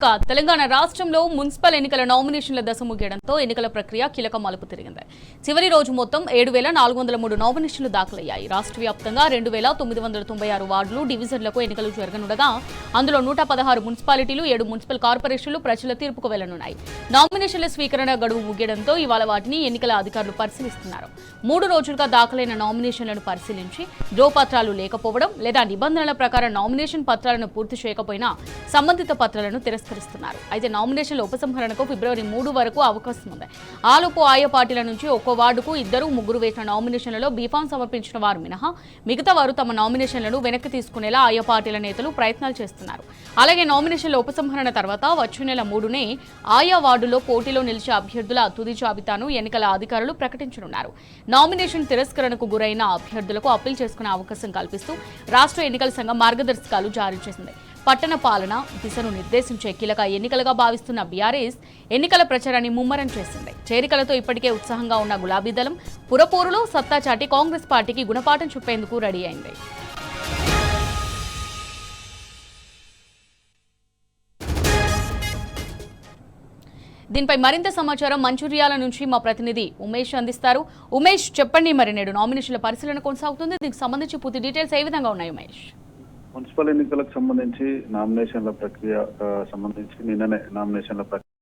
తెలంగాణ రాష్ట్రంలో మున్సిపల్ ఎన్నికల నామినేషన్ల దశ ముగియడంతో ఎన్నికల ప్రక్రియ కీలక మలుపు తిరిగింది. చివరి రోజు మొత్తం 7,403 నామినేషన్లు దాఖలయ్యాయి. రాష్ట్ర వ్యాప్తంగా 2,996 వార్డులు, డివిజన్లకు ఎన్నికలు జరగనుండగా అందులో 116 మున్సిపాలిటీలు, 7 మున్సిపల్ కార్పొరేషన్లు ప్రజల తీర్పుకు వెళ్లనున్నాయి. నామినేషన్ల స్వీకరణ గడువు ముగియడంతో ఇవాళ వాటిని ఎన్నికల అధికారులు పరిశీలిస్తున్నారు. 3 రోజులుగా దాఖలైన నామినేషన్లను పరిశీలించి ధ్రువపత్రాలు లేకపోవడం లేదా నిబంధనల ప్రకారం నామినేషన్ పత్రాలను పూర్తి చేయకపోయినా సంబంధిత పత్రాలను తిరస్కరిస్తున్నారు. అయితే నామినేషన్ల ఉపసంహరణకు ఫిబ్రవరి 3 వరకు అవకాశం ఉంది. ఆలోపు ఆయా పార్టీల నుంచి ఒక్కో వార్డుకు 2-3 వేసిన నామినేషన్లలో బీఫామ్ సమర్పించిన వారు మినహా మిగతా వారు తమ నామినేషన్లను వెనక్కి తీసుకునేలా ఆయా పార్టీల నేతలు ప్రయత్నాలు చేస్తున్నారు. అలాగే నామినేషన్ల ఉపసంహరణ తర్వాత వచ్చే నెల 3నే ఆయా వార్డులో పోటీలో నిలిచే అభ్యర్థుల తుది జాబితాను ఎన్నికల అధికారులు ప్రకటించనున్నారు. నామినేషన్ తిరస్కరణకు గురైన అభ్యర్థులకు అప్పీల్ చేసుకునే అవకాశం కల్పిస్తూ రాష్ట్ర ఎన్నికల సంఘం మార్గదర్శకాలు జారీ చేసింది. పట్టణ పాలన దిశను నిర్దేశించే కీలక ఎన్నికలుగా భావిస్తున్న బీఆర్ఎస్ ఎన్నికల ప్రచారాన్ని ముమ్మరం చేసింది. చేరికలతో ఇప్పటికే ఉత్సాహంగా ఉన్న గులాబీ దళం పురపోరులో సత్తా చాటి కాంగ్రెస్ పార్టీకి గుణపాఠం చెప్పేందుకు రెడీ అయింది. దీనిపై మరింత సమాచారం మంచిర్యాల నుంచి మా ప్రతినిధి ఉమేష్ అందిస్తారు. ఉమేష్, చెప్పండి, మరి నేడు నామినేషన్ల పరిశీలన కొనసాగుతుంది. దీనికి సంబంధించి పూర్తి డీటెయిల్స్ ఏ విధంగా ఉన్నాయి ఉమేష్? మున్సిపల్ ఎన్నికలకు సంబంధించి నామినేషన్ల ప్రక్రియ సంబంధించి నిన్ననే నామినేషన్ల ప్రక్రియ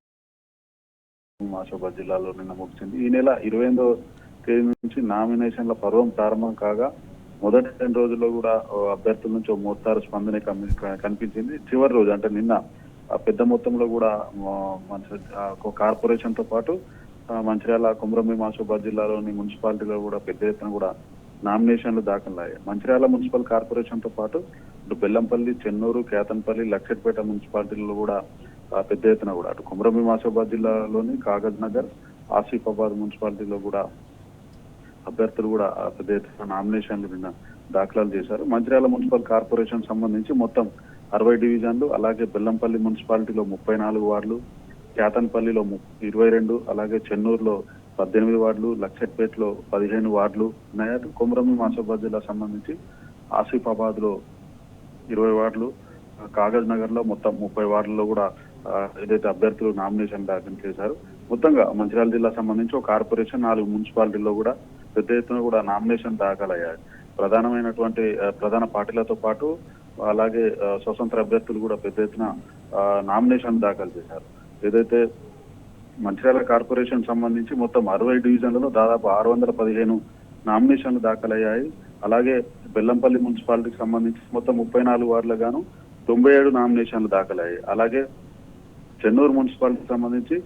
ఆసిఫాబాద్ జిల్లాలో నిన్న ముగిసింది. ఈ నెల 28వ తేదీ నుంచి నామినేషన్ల పర్వం ప్రారంభం కాగా మొదటి 2 రోజుల్లో కూడా అభ్యర్థుల నుంచి ఓ మోస్తారు స్పందన కనిపించింది. చివరి రోజు అంటే నిన్న పెద్ద మొత్తంలో కూడా కార్పొరేషన్ తో పాటు మంచిర్యాల కొమరంభీం ఆసిఫాబాద్ జిల్లాలోని మున్సిపాలిటీలో కూడా పెద్ద ఎత్తున కూడా నామినేషన్లు దాఖలయ్యాయి. మంచిర్యాల మున్సిపల్ కార్పొరేషన్ తో పాటు ఇటు బెల్లంపల్లి, చెన్నూరు, కేతన్పల్లి, లక్షట్పేట మున్సిపాలిటీలలో కూడా పెద్ద ఎత్తున కూడా అటు కొమరంభీం ఆసిఫాబాద్ జిల్లాలోని కాగజ్ నగర్, ఆసిఫాబాద్ మున్సిపాలిటీలో కూడా అభ్యర్థులు కూడా పెద్ద ఎత్తున నామినేషన్లు నిన్న దాఖలాలు చేశారు. మంచిర్యాల మున్సిపల్ కార్పొరేషన్ సంబంధించి మొత్తం 60 డివిజన్లు, అలాగే బెల్లంపల్లి మున్సిపాలిటీలో 34 వార్డులు, కేతన్పల్లిలో 22, అలాగే చెన్నూరులో 18 వార్డులు, లక్షట్పేటలో 15 వార్డులు ఉన్నాయి. అటు కొమరంభీం ఆసిఫాబాద్ జిల్లా సంబంధించి ఆసిఫాబాద్ లో 20 వార్డులు, కాగజ్ నగర్ లో మొత్తం 30 వార్డుల్లో కూడా ఏదైతే అభ్యర్థులు నామినేషన్ దాఖలు చేశారు. మొత్తంగా మంచిర్యాల జిల్లా సంబంధించి ఒక కార్పొరేషన్ 4 మున్సిపాలిటీల్లో కూడా పెద్ద ఎత్తున కూడా నామినేషన్ దాఖలయ్యాయి. ప్రధానమైనటువంటి ప్రధాన పార్టీలతో పాటు అలాగే స్వతంత్ర అభ్యర్థులు కూడా పెద్ద ఎత్తున నామినేషన్ దాఖలు చేశారు. ఏదైతే మంచిర్యాల కార్పొరేషన్ సంబంధించి మొత్తం 60 డివిజన్లలో దాదాపు 615 నామినేషన్లు దాఖలయ్యాయి. అలాగే బెల్లంపల్లి మున్సిపాలిటీకి సంబంధించి మొత్తం 34 వార్డులకు గాను 97 నామినేషన్లు దాఖలయ్యాయి. అలాగే చెన్నూరు మున్సిపాలిటీకి సంబంధించి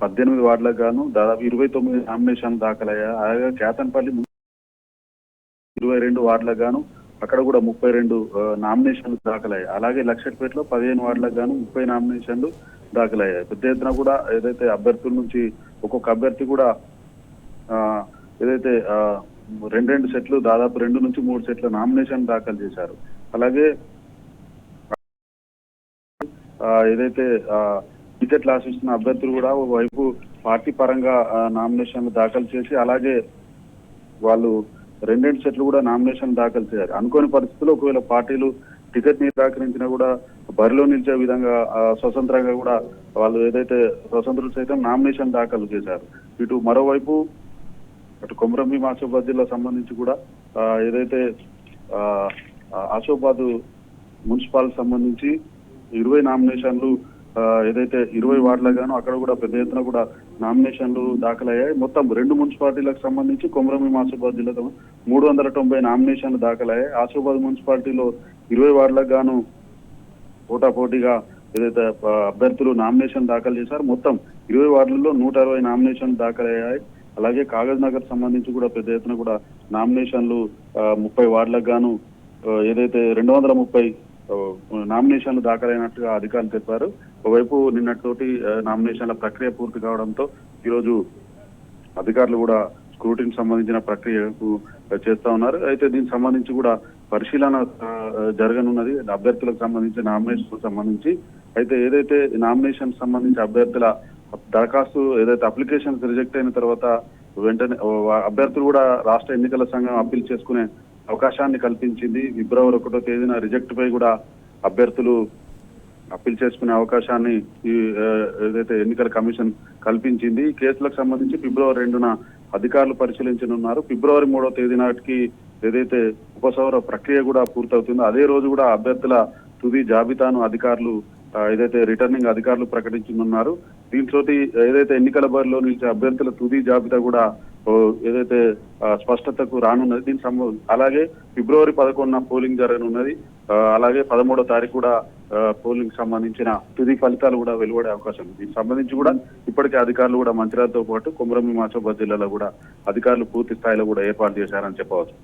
18 వార్డులకు గాను దాదాపు 29 నామినేషన్లు దాఖలయ్యాయి. అలాగే కేతన్పల్లి 22 వార్డులకు గాను అక్కడ కూడా 32 నామినేషన్లు దాఖలయ్యాయి. అలాగే లక్షట్పేటలో 15 వార్డులకు గాను 30 నామినేషన్లు దాఖలయ్యాయి. పెద్ద ఎత్తున కూడా ఏదైతే అభ్యర్థుల నుంచి ఒక్కొక్క అభ్యర్థి కూడా ఏదైతే 2 సెట్లు దాదాపు 2 నుంచి 3 సెట్ల నామినేషన్ దాఖలు చేశారు. అలాగే ఏదైతే టికెట్లు ఆశిస్తున్న అభ్యర్థులు కూడా వైపు పార్టీ పరంగా నామినేషన్లు దాఖలు చేసి అలాగే వాళ్ళు 2 సెట్లు కూడా నామినేషన్ దాఖలు చేయాలి. అనుకోని పరిస్థితుల్లో ఒకవేళ పార్టీలు టికెట్ నిరాకరించినా కూడా బరిలో నిలిచే విధంగా స్వతంత్రంగా కూడా వాళ్ళు ఏదైతే స్వతంత్రులు సైతం నామినేషన్ దాఖలు చేశారు. ఇటు మరోవైపు అటు కొమరంభీం ఆసిఫాబాద్ జిల్లా సంబంధించి కూడా ఏదైతే ఆసిఫాబాద్ మున్సిపాలిటీ సంబంధించి 20 నామినేషన్లు ఏదైతే 20 వార్డులకు గాను అక్కడ కూడా పెద్ద ఎత్తున కూడా నామినేషన్లు దాఖలయ్యాయి. మొత్తం 2 మున్సిపాలిటీలకు సంబంధించి కొమరంభీం ఆసిఫాబాద్ జిల్లాలో 390 నామినేషన్లు దాఖలయ్యాయి. ఆసిఫాబాద్ మున్సిపాలిటీలో 20 వార్డులకు గాను పోటాపోటీగా ఏదైతే అభ్యర్థులు నామినేషన్ దాఖలు చేశారు. మొత్తం 20 వార్డులలో 160 నామినేషన్లు దాఖలయ్యాయి. అలాగే కాగజ్ నగర్ సంబంధించి కూడా పెద్ద ఎత్తున కూడా నామినేషన్లు 30 వార్డులకు గాను ఏదైతే 230 నామినేషన్లు దాఖలైనట్టుగా అధికారులు చెప్పారు. ఒకవైపు నిన్నటి నామినేషన్ల ప్రక్రియ పూర్తి కావడంతో ఈరోజు అధికారులు కూడా స్క్రూటిన్ సంబంధించిన ప్రక్రియకు చేస్తా ఉన్నారు. అయితే దీనికి సంబంధించి కూడా పరిశీలన జరగనున్నది అభ్యర్థులకు సంబంధించి నామినేషన్ సంబంధించి. అయితే ఏదైతే నామినేషన్ సంబంధించి అభ్యర్థుల దరఖాస్తు ఏదైతే అప్లికేషన్స్ రిజెక్ట్ అయిన తర్వాత వెంటనే అభ్యర్థులు కూడా రాష్ట్ర ఎన్నికల సంఘం అప్పీల్ చేసుకునే అవకాశాన్ని కల్పించింది. ఫిబ్రవరి 1వ తేదీన రిజెక్ట్ పై కూడా అభ్యర్థులు అప్పీల్ చేసుకునే అవకాశాన్ని ఈ ఏదైతే ఎన్నికల కమిషన్ కల్పించింది. ఈ కేసులకు సంబంధించి ఫిబ్రవరి 2న అధికారులు పరిశీలించనున్నారు. ఫిబ్రవరి 3వ తేదీ నాటికి ఏదైతే ఉపసంహరణ ప్రక్రియ కూడా పూర్తవుతుందో అదే రోజు కూడా అభ్యర్థుల తుది జాబితాను అధికారులు ఏదైతే రిటర్నింగ్ అధికారులు ప్రకటించనున్నారు. దీంతో ఏదైతే ఎన్నికల బరిలో నిలిచే అభ్యర్థుల తుది జాబితా కూడా ఏదైతే స్పష్టతకు రానున్నది. దీనికి అలాగే ఫిబ్రవరి 11న పోలింగ్ జరగనున్నది. అలాగే 13వ తారీఖు కూడా పోలింగ్ సంబంధించిన తుది ఫలితాలు కూడా వెలువడే అవకాశం ఉంది. దీనికి సంబంధించి కూడా ఇప్పటికే అధికారులు కూడా మంచిర్యాలతో పాటు కొమరంభీం ఆసిఫాబాద్ జిల్లాలో కూడా అధికారులు పూర్తి స్థాయిలో కూడా ఏర్పాటు చేశారని చెప్పవచ్చు.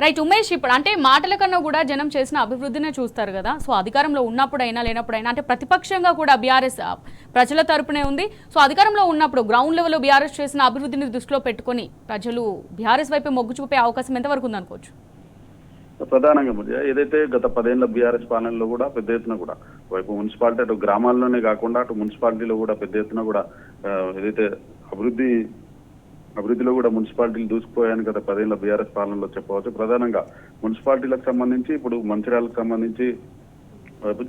రైట్ ఉమేష్, ఇప్పుడు అంటే మాటల కన్నా కూడా జనం చేసిన అభివృద్ధినే చూస్తారు కదా. సో అధికారంలో ఉన్నప్పుడైనా లేనప్పుడైనా అంటే ప్రతిపక్షంగా కూడా బీఆర్ఎస్ ప్రజల తరపునే ఉంది. సో అధికారంలో ఉన్నప్పుడు గ్రౌండ్ లెవెల్లో బీఆర్ఎస్ చేసిన అభివృద్ధిని దృష్టిలో పెట్టుకొని ప్రజలు బీఆర్ఎస్ వైపే మొగ్గు చూపే అవకాశం ఎంతవరకు ఉందనుకోవచ్చు? ప్రధానంగా ఏదైతే గత 10 ఏళ్ల బీఆర్ఎస్ పాలనలో కూడా పెద్ద ఎత్తున కూడా వైపు మున్సిపాలిటీ అటు గ్రామాల్లోనే కాకుండా అటు మున్సిపాలిటీలో కూడా పెద్ద ఎత్తున కూడా ఏదైతే అభివృద్ధిలో కూడా మున్సిపాలిటీలు దూసుకుపోయాయని గత 10 ఏళ్ల బీఆర్ఎస్ పాలనలో చెప్పవచ్చు. ప్రధానంగా మున్సిపాలిటీలకు సంబంధించి ఇప్పుడు మంచిర్యాలకు సంబంధించి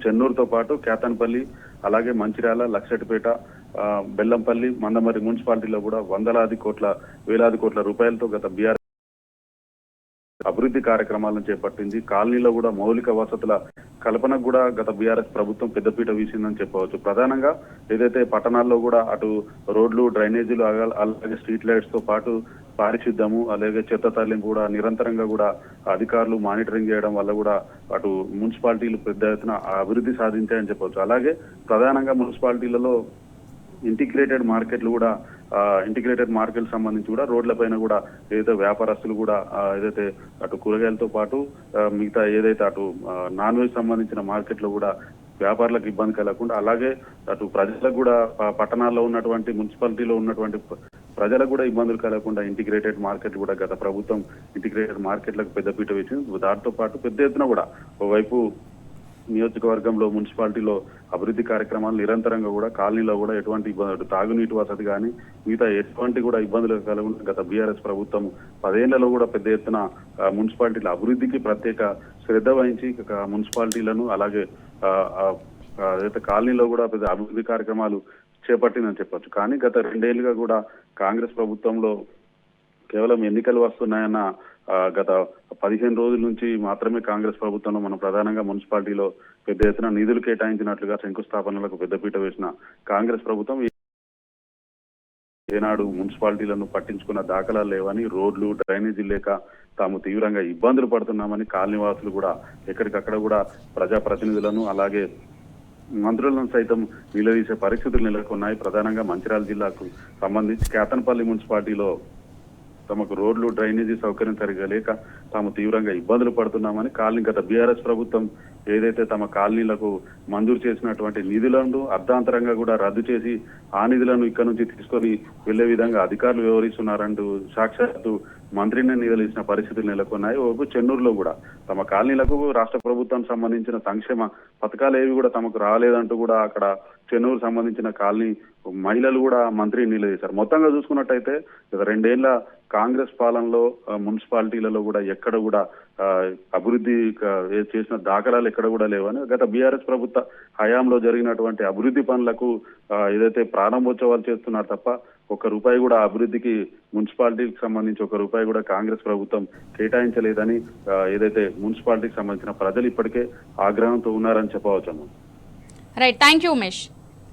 చెన్నూరుతో పాటు కేతన్పల్లి, అలాగే మంచిర్యాల, లక్షటిపేట, బెల్లంపల్లి, మందమరి మున్సిపాలిటీలో కూడా వేలాది కోట్ల రూపాయలతో గత బీఆర్ఎస్ అభివృద్ధి కార్యక్రమాలను చేపట్టింది. కాలనీలో కూడా మౌలిక వసతుల కల్పనకు కూడా గత బీఆర్ఎస్ ప్రభుత్వం పెద్దపీట వీసిందని చెప్పవచ్చు. ప్రధానంగా ఏదైతే పట్టణాల్లో కూడా అటు రోడ్లు, డ్రైనేజీలు, అలాగే స్ట్రీట్ లైట్స్ తో పాటు పారిశుద్ధ్యము, అలాగే చెత్త తరలింపు కూడా నిరంతరంగా కూడా అధికారులు మానిటరింగ్ చేయడం వల్ల కూడా అటు మున్సిపాలిటీలు పెద్ద ఎత్తున అభివృద్ధి సాధించాయని చెప్పవచ్చు. అలాగే ప్రధానంగా మున్సిపాలిటీలలో ఇంటిగ్రేటెడ్ మార్కెట్ సంబంధించి కూడా రోడ్లపైన కూడా ఏదైతే వ్యాపారస్తులు కూడా ఏదైతే అటు కూరగాయలతో పాటు మిగతా ఏదైతే అటు నాన్ వెజ్ సంబంధించిన మార్కెట్లో కూడా వ్యాపారులకు ఇబ్బంది కలగకుండా, అలాగే అటు ప్రజలకు కూడా పట్టణాల్లో ఉన్నటువంటి మున్సిపాలిటీలో ఉన్నటువంటి ప్రజలకు కూడా ఇబ్బందులు కలగకుండా ఇంటిగ్రేటెడ్ మార్కెట్ కూడా గత ప్రభుత్వం ఇంటిగ్రేటెడ్ మార్కెట్లకు పెద్దపీట వేసింది. దాంతో పాటు పెద్ద ఎత్తున కూడా ఓవైపు నియోజకవర్గంలో మున్సిపాలిటీలో అభివృద్ధి కార్యక్రమాలు నిరంతరంగా కూడా కాలనీలో కూడా ఎటువంటి ఇబ్బంది, తాగునీటి వసతి కానీ మిగతా ఎటువంటి కూడా ఇబ్బందులు కలగకుండా గత బీఆర్ఎస్ ప్రభుత్వం 10 ఏళ్లలో కూడా పెద్ద ఎత్తున మున్సిపాలిటీల అభివృద్ధికి ప్రత్యేక శ్రద్ధ వహించి మున్సిపాలిటీలను అలాగే ఏదైతే కాలనీలో కూడా పెద్ద అభివృద్ధి కార్యక్రమాలు చేపట్టిందని చెప్పొచ్చు. కానీ గత 2 ఏళ్లుగా కూడా కాంగ్రెస్ ప్రభుత్వంలో కేవలం ఎన్నికలు వస్తున్నాయన్న గత 15 రోజుల నుంచి మాత్రమే కాంగ్రెస్ ప్రభుత్వంలో మనం ప్రధానంగా మున్సిపాలిటీలో పెద్ద ఎత్తున నిధులు కేటాయించినట్లుగా శంకుస్థాపనలకు పెద్దపీట వేసిన కాంగ్రెస్ ప్రభుత్వం ఏనాడు మున్సిపాలిటీలను పట్టించుకున్న దాఖలాలు లేవని, రోడ్లు, డ్రైనేజీ లేక తాము తీవ్రంగా ఇబ్బందులు పడుతున్నామని కాలనీవాసులు కూడా ఎక్కడికక్కడ కూడా ప్రజాప్రతినిధులను అలాగే మంత్రులను సైతం నిలదీసే పరిస్థితులు నెలకొన్నాయి. ప్రధానంగా మంచిర్యాల జిల్లాకు సంబంధించి కేతన్పల్లి మున్సిపాలిటీలో తమకు రోడ్లు, డ్రైనేజీ సౌకర్యం సరిగా లేక తాము తీవ్రంగా ఇబ్బందులు పడుతున్నామని గత బీఆర్ఎస్ ప్రభుత్వం ఏదైతే తమ కాలనీలకు మంజూరు చేసినటువంటి నిధులను అర్ధాంతరంగా కూడా రద్దు చేసి ఆ నిధులను ఇక్కడ నుంచి తీసుకొని వెళ్లే విధంగా అధికారులు వ్యవహరిస్తున్నారంటూ సాక్షాత్తు మంత్రిని నిలదీసిన పరిస్థితులు నెలకొన్నాయి. ఓపు చెన్నూరులో కూడా తమ కాలనీలకు రాష్ట్ర ప్రభుత్వం సంబంధించిన సంక్షేమ పథకాలు ఏవి కూడా తమకు రాలేదంటూ కూడా అక్కడ చెన్నూరు సంబంధించిన కాలనీ మహిళలు కూడా మంత్రిని నిలదీశారు. మొత్తంగా చూసుకున్నట్టయితే 2 ఏళ్ల కాంగ్రెస్ పాలనలో మున్సిపాలిటీలలో కూడా ఎక్కడ కూడా అభివృద్ధి చేసిన దాఖలాలు ఎక్కడ కూడా లేవని, గత బీఆర్ఎస్ ప్రభుత్వ హయాంలో జరిగినటువంటి అభివృద్ధి పనులకు ఏదైతే ప్రారంభోత్సవాలు చేస్తున్నారు తప్ప ₹1 కూడా అభివృద్ధికి మున్సిపాలిటీకి సంబంధించి ₹1 కూడా కాంగ్రెస్ ప్రభుత్వం కేటాయించలేదని ఏదైతే మున్సిపాలిటీకి సంబంధించిన ప్రజలు ఇప్పటికే ఆగ్రహంతో ఉన్నారని చెప్పవచ్చు. Right, thank you Umesh.